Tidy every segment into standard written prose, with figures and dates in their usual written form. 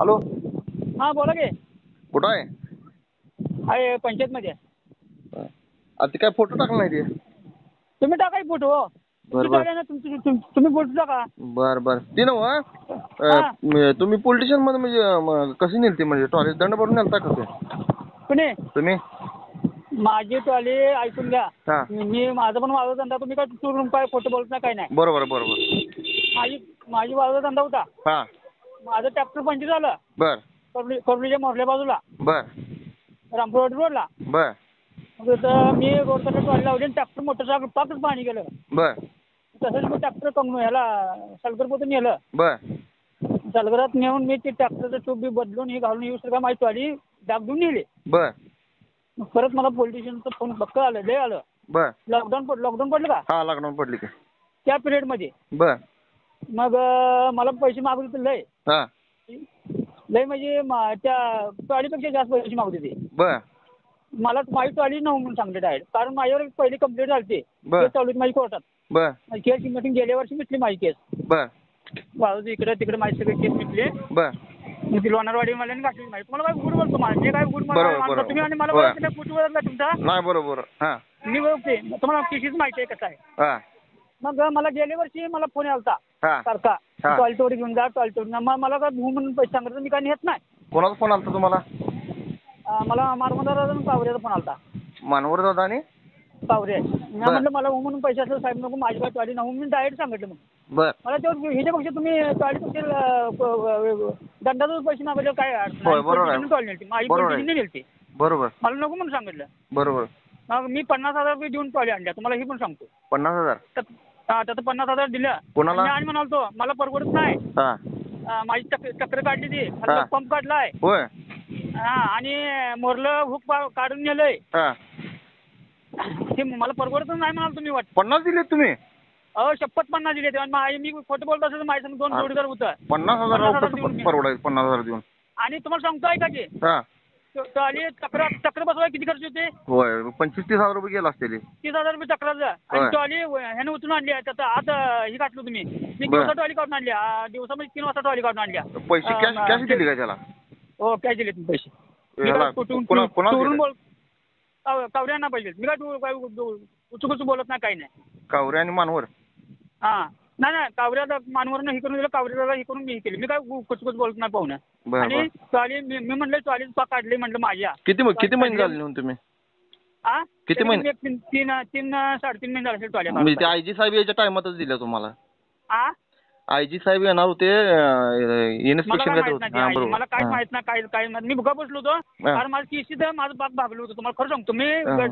Hello. हा बोला की. कुठं आहे? आहे पंचायत मध्ये. आता काय फोटो टाकला नाही ते? तुम्ही टाका फोटो. बर बर तुम्ही फोटो टाका. बर बर ते नव्ह तुम्ही पोलिटिशियन मध्ये म्हणजे कशी नेलती म्हणजे टॉयलेट दंड भरून नेलता का कुणी तुम्ही? माझी टॉली ऐकून घ्या. हा मी माझा पण वाळू धंदा तुम्ही काय चुरून काय फोटो बोलत नाही काय नाही. बरोबर बरोबर. माझी वाळू धंदा होता. हा माझं ट्रॅक्टर पंचर झालं. बर कोरलीच्या मोरल्या बाजूला बर रामपूर रोडला. बर तर मी रोडकडे टॉली लावली आणि ट्रॅक्टर मोटरसायकल पाकच पाणी गेलं. बर तसंच मी ट्रॅक्टर ह्याला सलगरपोतून नेलं. बर सलगरात नेऊन मी ते ट्रॅक्टरचं ट्यूब बी बदलून हे घालून येऊ सगळं माझी टॉली डागडून नेली. बर परत मला पोलिटिशियनचं फोन बक्क आलं लय आलं. बर लॉकडाऊन पडलं का? हा लॉकडाऊन पडली की. त्या पिरियडमध्ये बर मग मला पैसे मागत होते लय. हा लय म्हणजे त्या टॉलीपेक्षा जास्त पैसे मागत होते. बर मला माझी टॉली नव्हती म्हणून सांगले डायरेक्ट. कारण माझ्यावर पहिली कंप्लेंट झाली केस चालू होती माझी कोर्टात. बर केस मिटिंग गेल्या वर्षी मिटली माझी केस. बर वाळूची इकडे तिकडे माझी सगळी केस मिटली. बर मी ती लोणारवाडी मला घातली माहिती. तुम्हाला काय गुड बोलतो मला मी काय गुड बरोबर तुम्ही आणि मला होय. कुठे बोलत तुमचा नाही बरोबर. हा मी ओळखते तुम्हाला केशीच माहिती आहे कसं आहे. हा मग मला गेल्या वर्षी मला फोन आलता हा सारखा हा. टॉयलेटवर घेऊन जा टॉयलेटवर. मग मला काय भू म्हणून पैसे सांगितलं मी काय नेत नाही. कोणाचा फोन आलता तुम्हाला? मला मारमदार पावऱ्याचा फोन आलता. मानवर दादा आणि पावरे मी म्हटलं मला हो म्हणून पैसे असं साहेब नको माझी काय टॉयलेट नको मी डायरेक्ट सांगितलं. मग बर मला तेव्हा ह्याच्यापेक्षा तुम्ही टॉयलेट दंडाचे पैसे मागले काय होय, बरोबर आहे. टॉयलेट माझी बरोबर आहे. पोलिटिशियन नेलती. बरोबर मला नको म्हणून सांगितलं. बरोबर. मग मी 50,000 रुपये देऊन टॉयलेट आणल्या तुम्हाला हे पण सांगतो. 50,000 त्यात 50,000 दिलं. कोणाला? आणि म्हणालतो मला परवडत नाही. हा माझी चक्र काढली ती हा. पंप काढलाय. होय हा आणि मोरलं हुक काढून नेलंय. हा ते मला परवडतच नाही म्हणाल तुम्ही वाटत. 50 दिले तुम्ही? शपथ 50 दिले तेव्हा मी खोटं बोलत असेल माझ्या संग 2 जोडीदार होतं. 50,000 परवडायचं 50,000 देऊन. आणि तुम्हाला सांगतो ऐका की हा टॉली चक्र बसवाय किती खर्च होते? होय 25-30,000 रुपये गेला असतील. 30,000 रुपये चक्राचं. आणि होय. टॉली ह्याने उचलून आणली त्याचं आता हे घातलं तुम्ही. मी बरं. दिवसा टॉली काढून आणल्या दिवसामध्ये 3 वाजता टॉली काढून आणल्या. पैसे कॅश दिली का त्याला? हो कॅश दिले तुम्ही पैसे. मी ह्याला काय कुठून कोणाला चोरून दिले? बोल कावऱ्यांना पाहिजे. मी काय उचूक बोलत नाही काही नाही. कावरे आणि मानवर? हा नाही कावऱ्याला मानवरनं हे करून दिलं कावऱ्याला हे करून मी हे केली. मी काय कुचकुच बोलत नाही पाहुण्या. बरं, आणि बरं. टॉली मी म्हणलं टॉली काढली म्हणलं माझ्या. किती महिने झाले नेऊन तुम्ही? हा किती महिने? 3-3.5 महिने झाले असेल टॉली. म्हणजे ते आयजी साहेब याच्या टायमातच दिल्या तुम्हाला? हा आयजी साहेब येणार होते इन्स्पेक्शन मला बरोबर. मला काहीच माहित नाही काय मी भुगा बसलो होतो. कारण माझं केसी तर माझं पाक भागलो होतं. तुम्हाला खरं सांगतो मी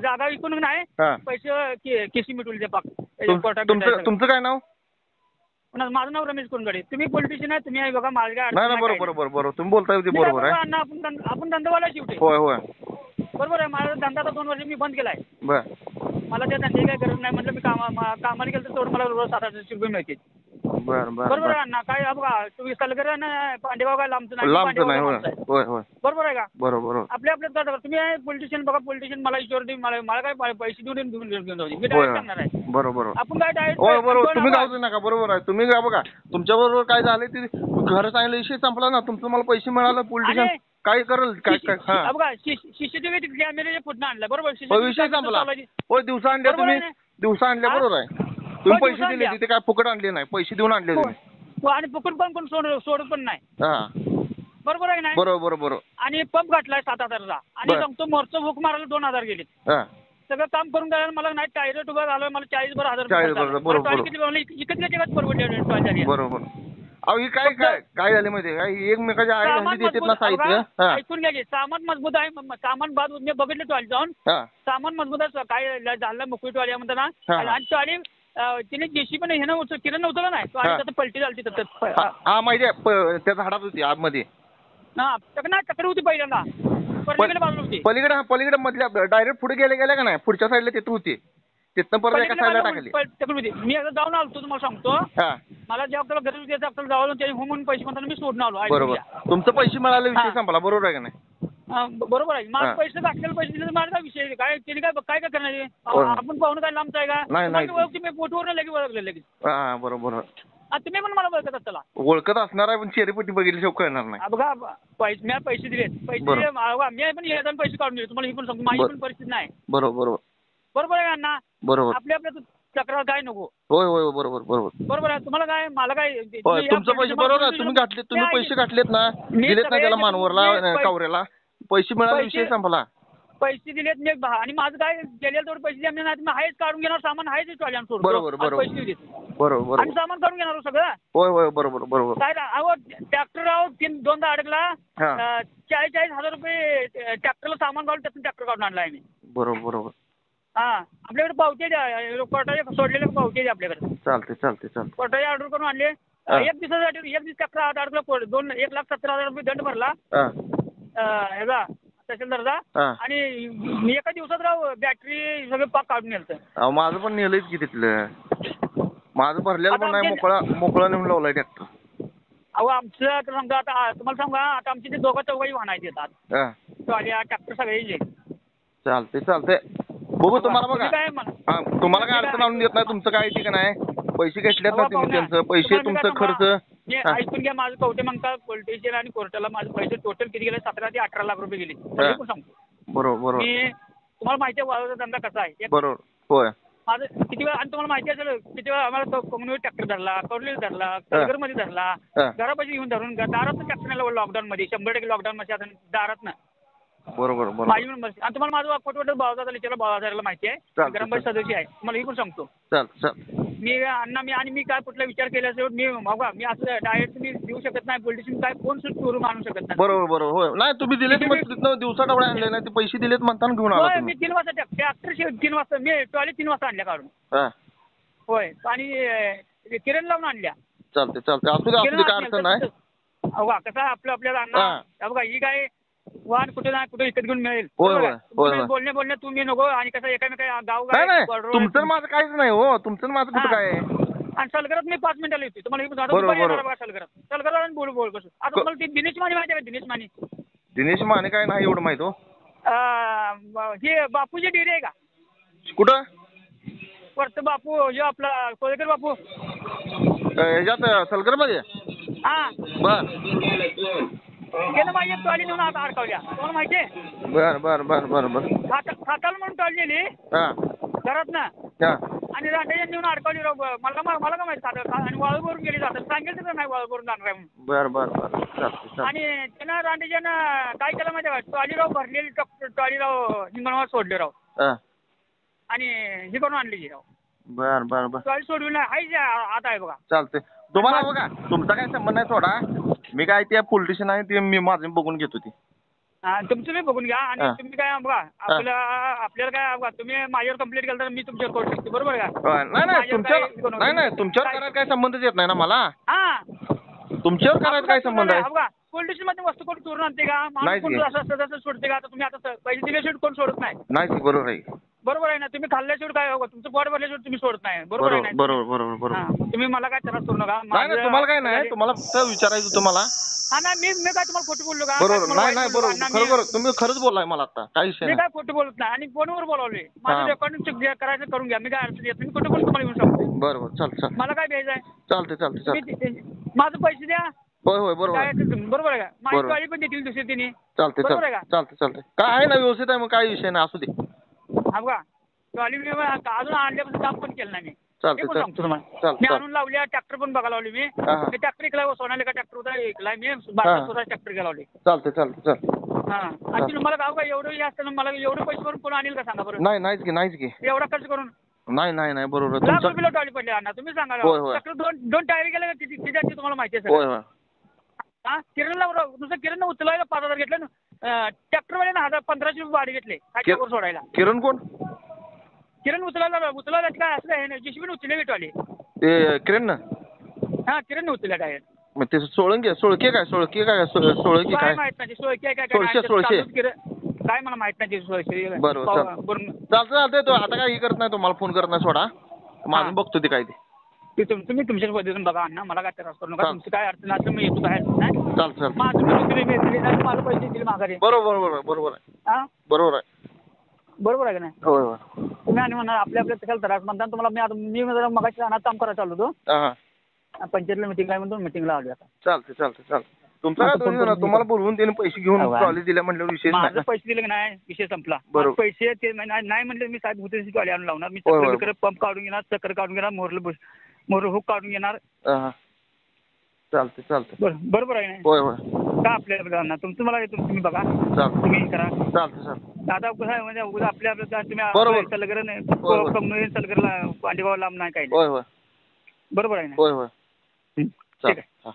जागा विकून नाही पैसे केसी मिटवले ते पाक. तुमचं काय नाव? माझं नाव रमेश कोणगडे. तुम्ही पोलिटिशियन आहे तुम्ही बघा माझं काय नाही बरोबर तुम्ही बोलताय ते बरोबर आहे. आपण धंदावाला शेवटी. होय होय बरोबर आहे. माझा धंदा आता 2 वर्ष मी बंद केलाय. बर मला त्या धंद्याची काही गरज नाही. म्हटलं मी कामाला गेलं तर तेवढं मला रोज 700-800 रुपये मिळते. बर बरोबर आहे ना? काय बघा तुम्ही सलगर पांडेगाव काय लांबचं नाही. बरोबर आहे का? बरोबर आपल्या तुम्ही पोलिटिशियन बघा पोलिटिशियन मला विचारते मला काय पैसे देऊन घेऊन जाऊ. मी डायरेक्ट सांगणार आहे. बरोबर आपण काय डायरेक्ट बरोबर तुम्ही जाऊ नका. बरोबर आहे तुम्ही काय बघा तुमच्या बरोबर काय झालं ते घर सांगितलं विषय संपला ना. तुमचं मला पैसे मिळालं पोलिटिशियन काय करेल काय बघा सीसीटीव्ही कॅमेरे फुटणं आणलं बरोबर. विषय संपला. होय दिवसा आणल्या तुम्ही दिवसा आणल्या बरोबर आहे. तुम्ही पैसे दिले तिथे काय फुकट आणले नाही पैसे देऊन आणले तुम्ही. आणि फुकट पण कोण सोडत पण नाही. हा बरोबर आहे नाही? बरोबर. आणि पंप घातलाय 7,000चा. आणि सांगतो मोरचं हुक मारायला 2,000 गेले. सगळं काम करून द्यायला मला नाही टायर उभं झालं मला 40,000 रुपये. बरोबर. अहो ही काय झाले माहितीये का एकमेकाच्या आई देतात ना साहित्य. ऐकून घ्या सामान मजबूत आहे. सामान बाद मी बघितलं टॉयलेट जाऊन. सामान मजबूत आहे. काय झालं मुकळी टॉयली म्हणतात ना. आणि टॉयली तिने जेशी पण हे नव्हतं किरण नव्हतं नाही टॉयली पलटी झाली. हा माहिती आहे त्या झाडात होती आतमध्ये. हा चक्र होती पहिल्यांदा पलीकडे मधल्या डायरेक्ट पुढे गेल्या का नाही पुढच्या साईडला तिथं होती. तिथनं परत एका साईडला टाकली. मी आता जाऊन आलो तुम्हाला सांगतो. मला जेव्हा आपल्याला गरज होती आपल्याला जाऊन त्याने म्हणून पैसे म्हणताना मी सोडून आलो. बरोबर तुमचं पैसे मिळाले विषय संपला. बरोबर आहे का नाही? बरोबर आहे. माझे पैसे घातलेले पैसे दिले माझा विषय काय त्याने काय करणार. आपण पाहून काय लांबचं आहे का? फोटोवर लगेच ओळखलं लगेच. बरोबर तुम्ही पण मला ओळखत असाल. ओळखत असणार आहे पण चेहरेपट्टी बघितल्याशिवाय कळणार नाही. बघा मी पैसे दिलेत, पैसे दिले मी पण येताना पैसे काढून दिले तुम्हाला. ही पण सांगतो माझी पण परिस्थिती नाही. बरोबर बरोबर आहे अण्णा. बरोबर. आपल्या तक्रार काय नको. होय होय बरोबर बरोबर बरोबर आहे. तुम्हाला काय मला काय तुमचं पैसे बरोबर आहे. तुम्ही पैसे घातलेत ना, दिलेत ना त्याला मानवरला कावऱ्याला, पैसे मिळाले विषय संपला. पैसे दिलेत मी आणि माझं काय गेलेलं तेवढे पैसे द्या नाही मी आहेच काढून घेणार सामान आहेच सोडून बरोबर बरोबर पैसे देत बरोबर आणि सामान काढून घेणार सगळं. होय होय बरोबर बरोबर. काय अहो ट्रॅक्टर आहो दोनदा अडकला 40,000 रुपये ट्रॅक्टरला सामान काढून त्यातून ट्रॅक्टर काढून आणला आहे मी. बरोबर बरोबर. हा आपल्याकडे पावते द्या कोर्टाचे सोडलेले पावते द्या आपल्याकडे. चालते चालते चालते. कोर्टाचे ऑर्डर करून आणले. एक दिवसासाठी एक दिवस ट्रॅक्टर अडकला 1,70,000 रुपये दंड भरला ह्याचा तहसीलदारचा. आणि मी एका दिवसात राव बॅटरी सगळं पाक काढून नेलं. माझं पण नेलंच की तिथलं. माझं भरलेलं पण नाही, मोकळा नेऊन लावलाय ट्रॅक्टर. अहो आमचं समजा आता तुम्हाला सांगा आता आमची ते दोघं चौघही वाहनायचे येतात ट्रॅक्टर सगळे. चालते चालते बघू. तुम्हाला बघा तुम्हाला काय अडचण आणून देत नाही. तुमचं काय ठीक नाही, पैसे घेतलेत ना तुम्ही त्यांचं, पैसे तुमचं खर्च. ऐकून घ्या माझं कवटे मंका पोलीस स्टेशन आणि कोर्टाला माझे पैसे टोटल किती गेले 17 ते 18 लाख रुपये गेले. पण सांगतो बरोबर. मी तुम्हाला माहिती आहे वाळूचा धंदा कसा आहे. बरोबर होय. माझं किती वेळा आणि तुम्हाला माहिती असेल किती वेळा आम्हाला कोंगणीवर ट्रॅक्टर धरला, कवडलेला धरला, कलगरमध्ये धरला, घरापाशी घेऊन धरून दारात ट्रॅक्टर नेला लॉकडाऊन मध्ये 100% लॉकडाऊन मध्ये आता दारात ना. बरोबर माझी पण आणि तुम्हाला माझं खोटवट बाळाचा लिहिला बाळासाहेबला माहिती आहे. ग्रामपंचायत सदस्य आहे तुम्हाला ही पण सांगतो. मी अण्णा मी काय कुठला विचार केल्याशिवाय मी असं डायरेक्ट मी देऊ शकत नाही. पोलिटिशियन काय कोण चोरून आणू शकत नाही. बरोबर बरोबर होय. नाही तुम्ही दिलेत दिवसा डबळे आणले नाही, ते पैसे दिलेत म्हणताना घेऊन आला. मी 3 वाजता ट्रॅक्टर 3 वाजता मी टॉयलेट 3 वाजता आणल्या काढून. होय आणि किरण लावून आणल्या. चालते चालते असू दे काय अडचण नाही. बघा कसं आपल्याला अण्णा बघा ही काय वाहन कुठे ना कुठे विकत घेऊन मिळेल. बोलणे तुम्ही नको आणि कसं एकामेका गाव तुमचं माझं काहीच नाही हो. तुमचं माझं कुठं काय आहे. आणि सलगरात मी 5 मिनिटाला येतो तुम्हाला सलगरात बोल कसं आता तुम्हाला ती दिनेश माने माहिती आहे का. दिनेश माने काय नाही एवढं माहित हो. हे बापूजी डेअरी आहे का कुठं. वरचं बापू हे आपला कोळेकर बापू ह्याच्यात सलगर मध्ये. बर गेलं माझी एक टॉयली नेऊन आता अडकावल्या तुम्हाला माहिती आहे. बर खाताल म्हणून टॉयली घरात ना आणि रांडेच्या नेऊन अडकावली मला का माहिती आणि वाळूवरून गेली जातात सांगितलं तर नाही वाळूवरून जाणार आहे म्हणून. आणि त्यानं रांडेच्यानं काय केलं माहिती आहे का टॉयलीराव भरलेली टॉयलीराव हिंगणवार सोडले राव आणि हे करून आणली राव. बर टॉयली सोडली नाही आता आहे बघा. चालते तुम्हाला बघा तुमचा काय संबंध आहे थोडा. मी काय ते पोलिटिशियन आहे ते मी माझं बघून घेतो ते. तुमचं मी बघून घ्या आणि तुम्ही काय बघा आपल्याला काय बघा तुम्ही माझ्यावर कंप्लेंट केलं तर मी तुमच्यावर करू शकतो. बरोबर का. नाही तुमच्यावर करायला काय संबंधच येत नाही ना मला. तुमच्यावर करायला काय संबंध आहे. बघा पोलिटिशियन मध्ये वस्तू कोण चोरून आणते का माणूस असं सोडते का. आता तुम्ही आता पैसे दिल्याशिवाय कोण सोडत नाही. बरोबर आहे. बरोबर आहे ना. तुम्ही खाल्ल्याशिवाय काय होगा तुमचं पोट भरल्याशिवाय तुम्ही सोडत नाही. बरोबर आहे ना. बरोबर तुम्ही मला काय त्रास करू नका. नाही तुम्हाला काय नाही तुम्हाला फक्त विचारायचं तुम्हाला. नाही मी काय तुम्हाला खोटं बोललो का. बरोबर नाही बरोबर तुम्ही खरंच बोललाय मला आता काही विषय मी काय खोटं बोलत नाही आणि फोनवर बोलावले माझं रेकॉर्डिंग करायचं करून घ्या. मी काय अडचण येत मी खोटं बोलतो तुम्हाला येऊन सांगतो. बरोबर चालतं मला काय द्यायचं आहे. चालते माझं पैसे द्या. होय बरोबर आहे का. माझी गाडी पण देतील दुसरी तिने. चालते काय आहे ना व्यवस्थित आहे मग काही विषय नाही असू दे. बघा ट्रॉली अजून आणल्यापासून काम पण केलं नाही मी. सांगतो तुम्हाला मी आणून लावली ट्रॅक्टर पण बघा लावली मी. ट्रॅक्टर ऐकलाय सोनालिका ट्रॅक्टर होता ऐकलाय मी स्वतः ट्रॅक्टर लावले. चालते आणि तुम्हाला गाव काय एवढं असतं मला एवढे पैसे भरून कोण आणेल का सांगा बरं. नाहीच की एवढा खर्च करून नाही बरोबर. लाख रुपये टॉली पडले अण्णा तुम्ही सांगा. ट्रॅक्टर दोन टायर गेले तिथे तुम्हाला माहिती आहे. किरणला नुसतं किरण उचलायला 5,000 घेतले ना. ट्रॅक्टरवाले ना 1,500 रुपये भाडे घेतले खायच्यावर सोडायला. किरण कोण. किरण उचलायला काय असं आहे ना जेसीबी उचलले भेटवाले ते किरण ना. किरण उचलल्या डायरेक्ट. मग ते सोळके काय माहित नाही. सोळके काय मला माहित नाही. बरोबर चालतंय तो आता काही करत नाही तुम्हाला फोन करत नाही सोडा. माझं बघतो ते काय ते तुम्ही तुमच्या पद्धतीने बघा अण्णा मला काय त्रास करू नका. तुमची काय अडचण असेल मी येतो बाहेर. चालतं माझं पैसे दिले माघारी. बरोबर आहे. बरोबर आहे का नाही. तुम्ही आणि म्हणा आपल्या कशाला त्रास म्हणता तुम्हाला. मी मगाशी राहणार काम करायला चालू होतो. पंचायतला मिटिंग आहे म्हणतो मिटिंगला आलो आता. चालते तुमचा काय दोन्ही जण तुम्हाला बोलवून त्याने पैसे घेऊन ट्रॉली दिल्या म्हटल्यावर विषय माझं पैसे दिले की नाही विषय संपला. बरोबर. पैसे ते नाही म्हणले मी साहेब होते ट्रॉली आणून लावणार मी चक्कर पंप काढून घेणार चक्कर काढून घेणार मोर हुक काढून घेणार. चालते बरोबर आहे ना. होय का आपल्याला तुम्हाला तुम्ही बघा तुम्ही करा. चालते आता कसं आहे म्हणजे उद्या आपल्या बरोबर. तुम्ही सलगर सलगरला पांडेगाव लांब नाही काही होय बरोबर आहे ना. होय ठीक आहे.